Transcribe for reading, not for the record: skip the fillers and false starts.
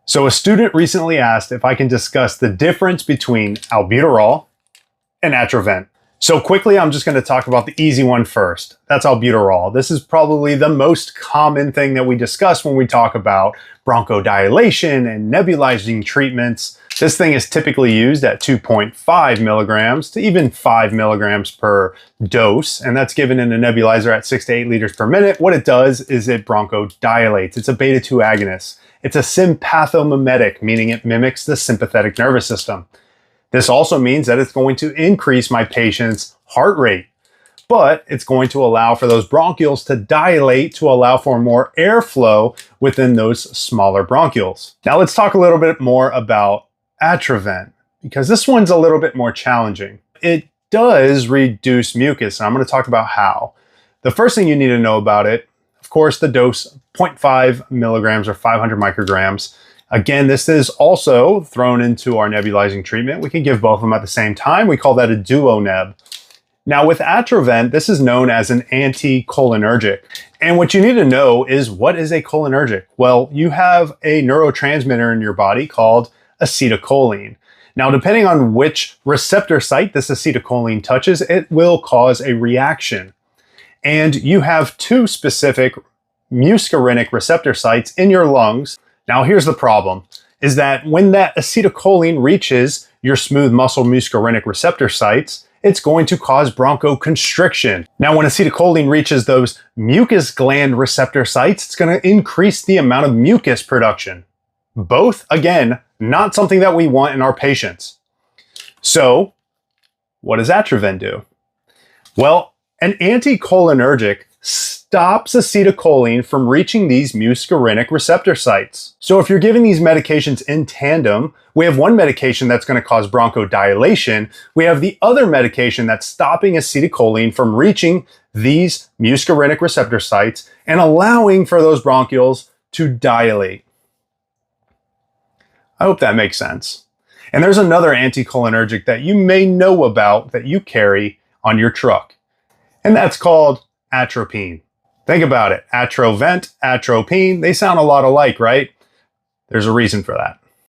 So a student recently asked if I can discuss the difference between albuterol and Atrovent. So quickly, I'm just going to talk about the easy one first. That's albuterol. This is probably the most common thing that we discuss when we talk about bronchodilation and nebulizing treatments. This thing is typically used at 2.5 milligrams to even 5 milligrams per dose, and that's given in a nebulizer at 6 to 8 liters per minute. What it does is it bronchodilates. It's a beta-2 agonist. It's a sympathomimetic, meaning it mimics the sympathetic nervous system. This also means that it's going to increase my patient's heart rate, but it's going to allow for those bronchioles to dilate to allow for more airflow within those smaller bronchioles. Now let's talk a little bit more about Atrovent, because this one's a little bit more challenging. It does reduce mucus, and I'm going to talk about how. The first thing you need to know about it, of course, the dose, 0.5 milligrams or 500 micrograms. Again, this is also thrown into our nebulizing treatment. We can give both of them at the same time. We call that a duo neb. Now with Atrovent, this is known as an anticholinergic. And what you need to know is, what is a cholinergic? Well, you have a neurotransmitter in your body called acetylcholine. Now, depending on which receptor site this acetylcholine touches, it will cause a reaction. And you have two specific muscarinic receptor sites in your lungs. Now, here's the problem, is that when that acetylcholine reaches your smooth muscle muscarinic receptor sites, it's going to cause bronchoconstriction. Now, when acetylcholine reaches those mucus gland receptor sites, it's going to increase the amount of mucus production. Both, again, not something that we want in our patients. So, what does Atrovent do? Well, an anticholinergic stops acetylcholine from reaching these muscarinic receptor sites. So if you're giving these medications in tandem, we have one medication that's going to cause bronchodilation. We have the other medication that's stopping acetylcholine from reaching these muscarinic receptor sites and allowing for those bronchioles to dilate. I hope that makes sense. And there's another anticholinergic that you may know about that you carry on your truck, and that's called atropine. Think about it. Atrovent, atropine, they sound a lot alike, right? There's a reason for that.